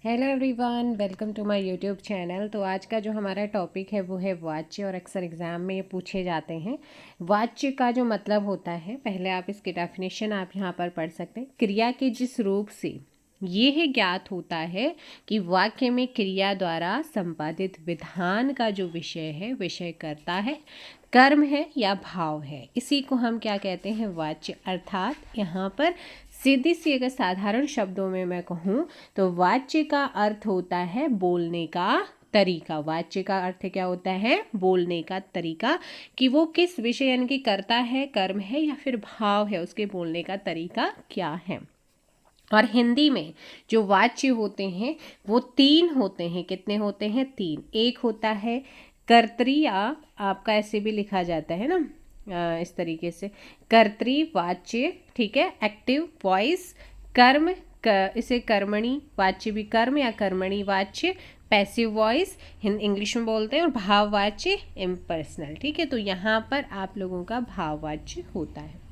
Hello everyone, welcome to my YouTube channel. तो आज का जो हमारा टॉपिक है वो है वाच्य, और अक्सर एग्ज़ाम में ये पूछे जाते हैं। वाच्य का जो मतलब होता है, पहले आप इसकी डेफिनेशन आप यहाँ पर पढ़ सकते हैं। क्रिया के जिस रूप से ये है ज्ञात होता है कि वाक्य में क्रिया द्वारा संपादित विधान का जो विषय है, विषय करता है, कर्म है या भाव है, इसी को हम क्या कहते हैं, वाच्य। अर्थात यहाँ पर सीधी सी अगर साधारण शब्दों में मैं कहूँ तो वाच्य का अर्थ होता है बोलने का तरीका। वाच्य का अर्थ क्या होता है, बोलने का तरीका, कि वो किस विषय यानी कि कर्ता है, कर्म है या फिर भाव है, उसके बोलने का तरीका क्या है। और हिंदी में जो वाच्य होते हैं वो 3 होते हैं। कितने होते हैं? 3। एक होता है कर्तरी, आपका ऐसे भी लिखा जाता है ना, इस तरीके से कर्तरी वाच्य, ठीक है, एक्टिव वॉइस। कर्म इसे कर्मणी वाच्य भी, कर्म या कर्मणी वाच्य पैसिव वॉइस इंग्लिश में बोलते हैं, और भाववाच्य इम्पर्सनल, ठीक है। तो यहाँ पर आप लोगों का भाववाच्य होता है।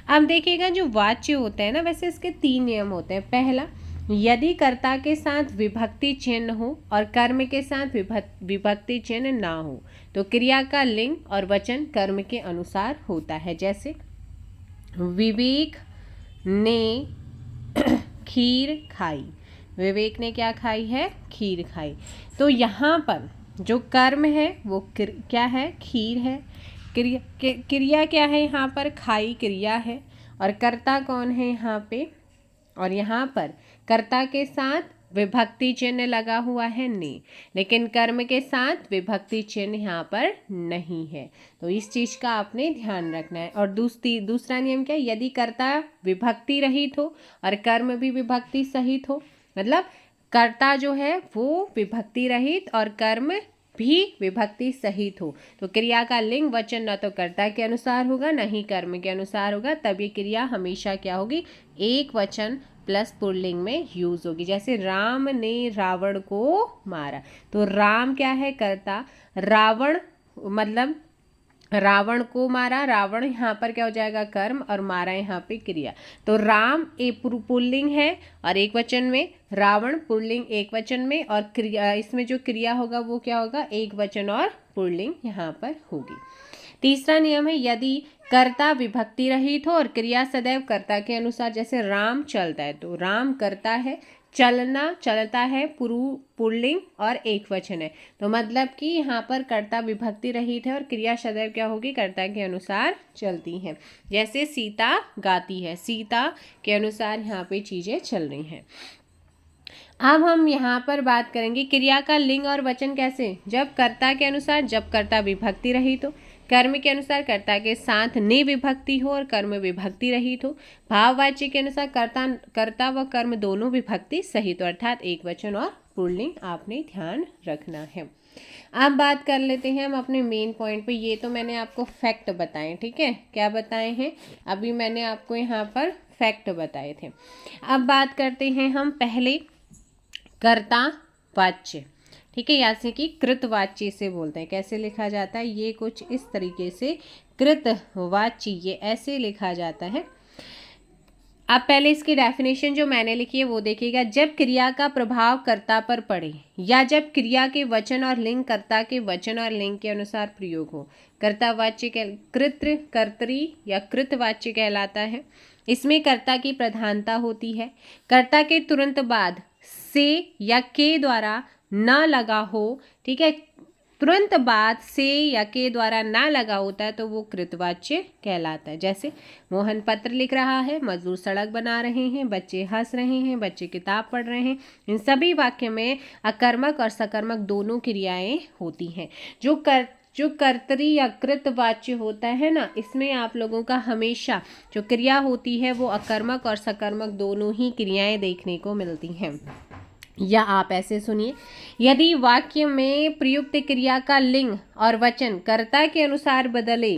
अब देखिएगा, जो वाच्य होता है ना, वैसे इसके 3 नियम होते हैं। पहला, यदि कर्ता के साथ विभक्ति चिन्ह हो और कर्म के साथ विभक्ति चिन्ह ना हो तो क्रिया का लिंग और वचन कर्म के अनुसार होता है। जैसे विवेक ने खीर खाई। विवेक ने क्या खाई है? खीर खाई। तो यहाँ पर जो कर्म है वो क्या है? खीर है। क्रिया क्या है यहाँ पर? खाई क्रिया है। और कर्ता कौन है यहाँ पे? और यहाँ पर कर्ता के साथ विभक्ति चिन्ह लगा हुआ है ने, लेकिन कर्म के साथ विभक्ति चिन्ह यहाँ पर नहीं है। तो इस चीज़ का आपने ध्यान रखना है। और दूसरा नियम क्या है? यदि कर्ता विभक्ति रहित हो और कर्म भी विभक्ति सहित हो, मतलब कर्ता जो है वो विभक्ति रहित और कर्म भी विभक्ति सहित हो, तो क्रिया का लिंग वचन न तो कर्ता के अनुसार होगा न ही कर्म के अनुसार होगा। तब ये क्रिया हमेशा क्या होगी? एक वचन प्लस पुल्लिंग में यूज होगी। जैसे राम ने रावण को मारा, तो राम क्या है? कर्ता। रावण मतलब रावण को मारा, रावण यहाँ पर क्या हो जाएगा? कर्म, और मारा यहाँ पे क्रिया। तो राम एक पुल्लिंग है और एक वचन में, रावण पुल्लिंग एक वचन में, और क्रिया इसमें जो क्रिया होगा वो क्या होगा? एक वचन और पुल्लिंग यहाँ पर होगी। तीसरा नियम है, यदि कर्ता विभक्ति रहित हो और क्रिया सदैव कर्ता के अनुसार, जैसे राम चलता है तो राम कर्ता है, चलना चलता है पुल्लिंग और एक वचन है, तो मतलब कि यहाँ पर कर्ता विभक्ति रहित है और क्रिया सदैव क्या होगी? कर्ता के अनुसार चलती है। जैसे सीता गाती है, सीता के अनुसार यहाँ पे चीज़ें चल रही हैं। अब हम यहाँ पर बात करेंगे क्रिया का लिंग और वचन कैसे? जब कर्ता के अनुसार, जब कर्ता विभक्ति रहित हो। कर्म के अनुसार कर्ता के साथ ने विभक्ति हो और कर्म विभक्ति रहित हो। भाववाच्य के अनुसार कर्ता व कर्म दोनों विभक्ति सहित हो, अर्थात एक वचन और पुल्लिंग आपने ध्यान रखना है। अब बात कर लेते हैं हम अपने मेन पॉइंट पे। ये तो मैंने आपको फैक्ट बताए, ठीक है, क्या बताए हैं? अभी मैंने आपको यहाँ पर फैक्ट बताए थे। अब बात करते हैं हम पहले कर्ता वाच्य, ठीक है, जैसे कि कृतवाच्य से बोलते हैं। कैसे लिखा जाता है? ये कुछ इस तरीके से कृतवाच्य, ये ऐसे लिखा जाता है। अब पहले इसकी डेफिनेशन जो मैंने लिखी है वो देखिएगा। जब क्रिया का प्रभाव कर्ता पर पड़े या जब क्रिया के वचन और लिंग कर्ता के वचन और लिंग के अनुसार प्रयोग हो, कर्तावाच्य कर्तरी या कृतवाच्य कहलाता है। इसमें कर्ता की प्रधानता होती है। कर्ता के तुरंत बाद से या के द्वारा न लगा हो, ठीक है, तुरंत बाद से या के द्वारा ना लगा होता है तो वो कृतवाच्य कहलाता है। जैसे मोहन पत्र लिख रहा है, मजदूर सड़क बना रहे हैं, बच्चे हंस रहे हैं, बच्चे किताब पढ़ रहे हैं। इन सभी वाक्य में अकर्मक और सकर्मक दोनों क्रियाएं होती हैं। जो कर्तरी या कृतवाच्य होता है ना, इसमें आप लोगों का हमेशा जो क्रिया होती है वो अकर्मक और सकर्मक दोनों ही क्रियाएं देखने को मिलती हैं। या आप ऐसे सुनिए, यदि वाक्य में प्रयुक्त क्रिया का लिंग और वचन कर्ता के अनुसार बदले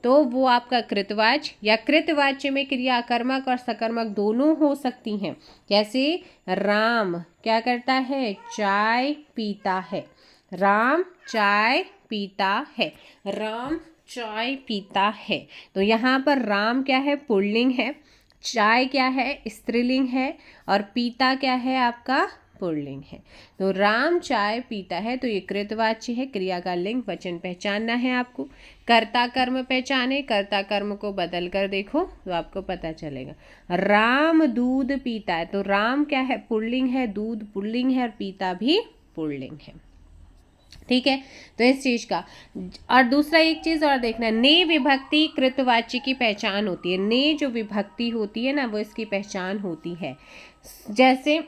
तो वो आपका कृतवाच्य, या कृतवाच्य में क्रिया कर्मक और सकर्मक दोनों हो सकती हैं। जैसे राम क्या करता है? चाय पीता है। राम चाय पीता है। राम चाय पीता है। तो यहाँ पर राम क्या है? पुल्लिंग है। चाय क्या है? स्त्रीलिंग है। और पीता क्या है? आपका पुल्लिंग है। तो राम चाय पीता है, तो ये कृतवाच्य है। क्रिया का लिंग वचन पहचानना है आपको। कर्ता कर्म पहचाने, कर्ता कर्म को बदल कर देखो तो आपको पता चलेगा। राम दूध पीता है, तो राम क्या है? पुल्लिंग है, दूध पुल्लिंग है और पीता भी पुल्लिंग है। ठीक है, तो इस चीज का। और दूसरा एक चीज और देखना, ने विभक्ति कृतवाच्य की पहचान होती है। ने जो विभक्ति होती है ना, वो इसकी पहचान होती है। जैसे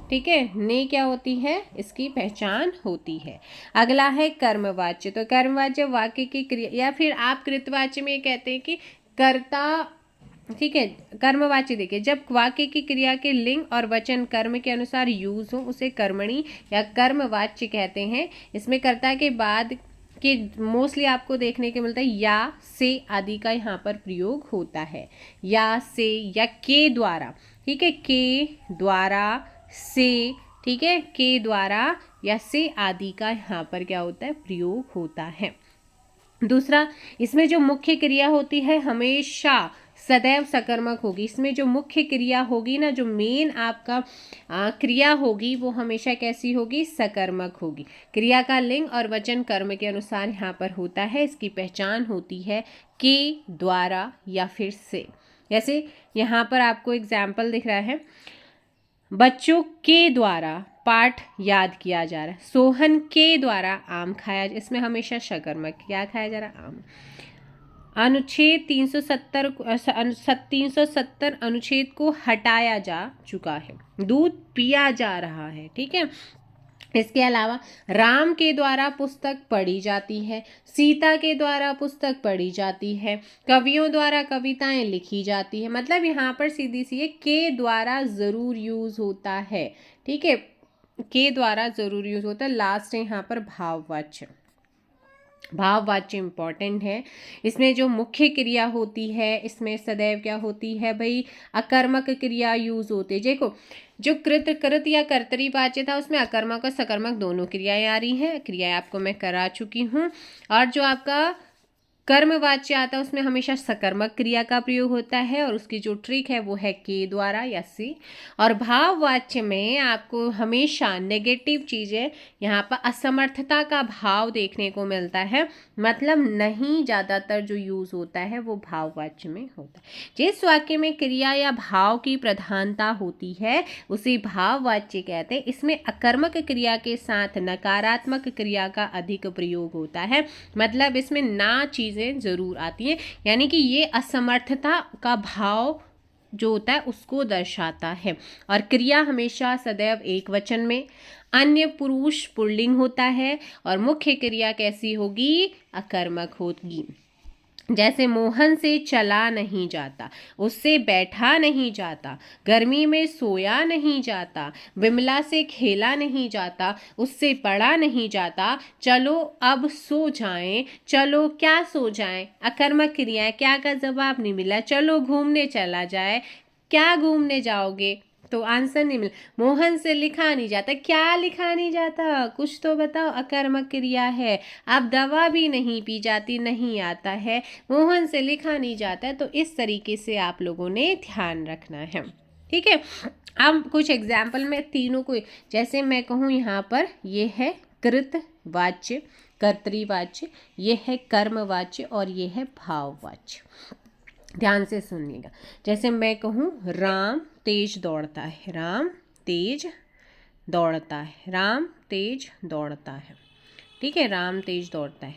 ठीक है, ने क्या होती है? इसकी पहचान होती है। अगला है कर्मवाच्य। तो कर्मवाच्य वाक्य की क्रिया, या फिर आप कृतवाच्य में कहते हैं कि कर्ता, ठीक है। कर्मवाच्य देखिए, जब वाक्य की क्रिया के लिंग और वचन कर्म के अनुसार यूज हो उसे कर्मणी या कर्मवाच्य कहते हैं। इसमें कर्ता के बाद के मोस्टली आपको देखने को मिलता है या से आदि का यहाँ पर प्रयोग होता है। या से या के द्वारा, ठीक है, के द्वारा, से, ठीक है, के द्वारा या से आदि का यहाँ पर क्या होता है? प्रयोग होता है। दूसरा, इसमें जो मुख्य क्रिया होती है हमेशा सदैव सकर्मक होगी। इसमें जो मुख्य क्रिया होगी ना, जो मेन आपका क्रिया होगी, वो हमेशा कैसी होगी? सकर्मक होगी। क्रिया का लिंग और वचन कर्म के अनुसार यहाँ पर होता है। इसकी पहचान होती है के द्वारा या फिर से। जैसे यहाँ पर आपको एग्जाम्पल दिख रहा है, बच्चों के द्वारा पाठ याद किया जा रहा है। सोहन के द्वारा आम खाया, इसमें हमेशा सकर्मक क्या खाया जा रहा है? आम। अनुच्छेद 370 अनुच्छेद को हटाया जा चुका है। दूध पिया जा रहा है, ठीक है। इसके अलावा राम के द्वारा पुस्तक पढ़ी जाती है, सीता के द्वारा पुस्तक पढ़ी जाती है, कवियों द्वारा कविताएं लिखी जाती है। मतलब यहाँ पर सीधी सी है, के द्वारा जरूर यूज होता है, ठीक है, के द्वारा जरूर यूज होता है। लास्ट है यहाँ पर भाववाच्य। भाववाच्य इंपॉर्टेंट है। इसमें जो मुख्य क्रिया होती है, इसमें सदैव क्या होती है भाई? अकर्मक क्रिया यूज होती है। देखो, जो कृत या कर्तरीवाच्य था, उसमें अकर्मक और सकर्मक दोनों क्रियाएं आ रही हैं। क्रियाएं आपको मैं करा चुकी हूँ। और जो आपका कर्मवाच्य आता है, उसमें हमेशा सकर्मक क्रिया का प्रयोग होता है और उसकी जो ट्रिक है वो है के द्वारा या से। और भाववाच्य में आपको हमेशा नेगेटिव चीज़ें, यहाँ पर असमर्थता का भाव देखने को मिलता है। मतलब नहीं, ज़्यादातर जो यूज़ होता है वो भाववाच्य में होता है। जिस वाक्य में क्रिया या भाव की प्रधानता होती है उसे भाववाच्य कहते हैं। इसमें अकर्मक क्रिया के साथ नकारात्मक क्रिया का अधिक प्रयोग होता है। मतलब इसमें ना चीज़ जरूर आती है, यानी कि ये असमर्थता का भाव जो होता है उसको दर्शाता है। और क्रिया हमेशा सदैव एक वचन में, अन्य पुरुष पुल्लिंग होता है और मुख्य क्रिया कैसी होगी? अकर्मक होगी। जैसे मोहन से चला नहीं जाता, उससे बैठा नहीं जाता, गर्मी में सोया नहीं जाता, विमला से खेला नहीं जाता, उससे पढ़ा नहीं जाता, चलो अब सो जाएं, चलो क्या सो जाएं? अकर्मक क्रिया, क्या का जवाब नहीं मिला। चलो घूमने चला जाए, क्या घूमने जाओगे? तो आंसर नहीं मिला। मोहन से लिखा नहीं जाता, क्या लिखा नहीं जाता? कुछ तो बताओ, अकर्मक क्रिया है। अब दवा भी नहीं पी जाती, नहीं आता है। मोहन से लिखा नहीं जाता है। तो इस तरीके से आप लोगों ने ध्यान रखना है, ठीक है। अब कुछ एग्जाम्पल में तीनों को, जैसे मैं कहूँ यहाँ पर, ये है कृतवाच्य, कर्तरीवाच्य, ये है कर्मवाच्य और ये है भाववाच्य। ध्यान से सुनिएगा। जैसे मैं कहूँ, राम तेज दौड़ता है, राम तेज दौड़ता है, राम तेज दौड़ता है, ठीक है, राम तेज दौड़ता है।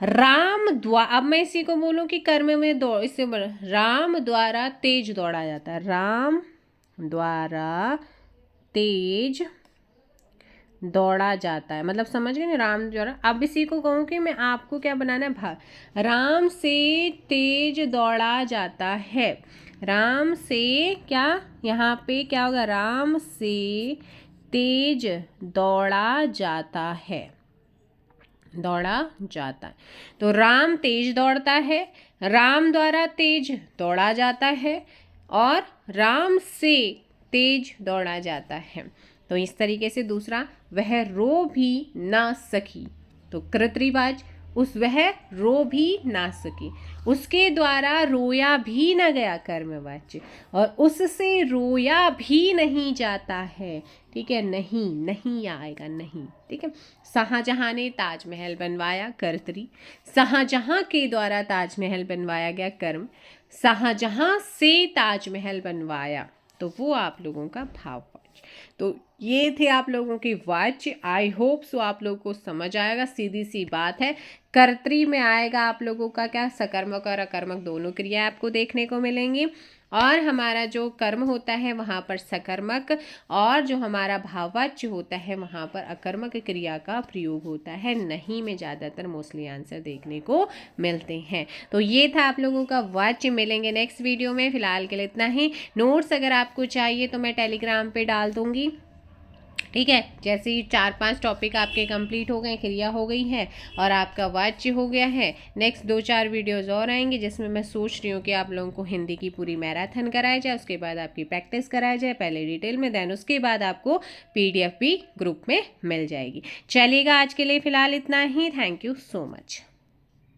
राम द्वारा, अब मैं इसी को बोलूँ कि कर्म में दौड़, इससे राम द्वारा तेज दौड़ा जाता है, राम द्वारा तेज दौड़ा जाता है। मतलब समझ गए ना, राम द्वारा। अब इसी को कहूँ कि मैं आपको क्या बनाना है? भाग। राम से तेज दौड़ा जाता है, राम से क्या, यहाँ पे क्या होगा? राम से तेज दौड़ा जाता है, दौड़ा जाता है। तो राम तेज दौड़ता है, राम द्वारा तेज दौड़ा जाता है और राम से तेज दौड़ा जाता है। तो इस तरीके से दूसरा, वह रो भी ना सकी, तो कृतरिवाज उस वह रो भी ना सकी, उसके द्वारा रोया भी न गया कर्मवाच्य, और उससे रोया भी नहीं जाता है। ठीक है, नहीं नहीं आएगा, नहीं। ठीक है, शाहजहां ने ताजमहल बनवाया, कर्तरी। शाहजहां के द्वारा ताजमहल बनवाया गया, कर्म। शाहजहां से ताजमहल बनवाया, तो वो आप लोगों का भाववाच्य। तो ये थे आप लोगों के वाच्य। आई होप सो आप लोगों को समझ आएगा, सीधी सी बात है। कर्तरी में आएगा आप लोगों का क्या, सकर्मक और अकर्मक दोनों क्रिया आपको देखने को मिलेंगी, और हमारा जो कर्म होता है वहाँ पर सकर्मक, और जो हमारा भाववाच्य होता है वहाँ पर अकर्मक क्रिया का प्रयोग होता है। नहीं में ज़्यादातर मोस्टली आंसर देखने को मिलते हैं। तो ये था आप लोगों का वाच्य। मिलेंगे नेक्स्ट वीडियो में, फिलहाल के लिए इतना ही। नोट्स अगर आपको चाहिए तो मैं टेलीग्राम पे डाल दूँगी। ठीक है, जैसे ही 4-5 टॉपिक आपके कंप्लीट हो गए, क्रिया हो गई है और आपका वाच्य हो गया है, नेक्स्ट 2-4 वीडियोस और आएंगे जिसमें मैं सोच रही हूँ कि आप लोगों को हिंदी की पूरी मैराथन कराया जाए, उसके बाद आपकी प्रैक्टिस कराया जाए, पहले डिटेल में, देन उसके बाद आपको PDF भी ग्रुप में मिल जाएगी। चलिएगा, आज के लिए फ़िलहाल इतना ही। Thank you so much.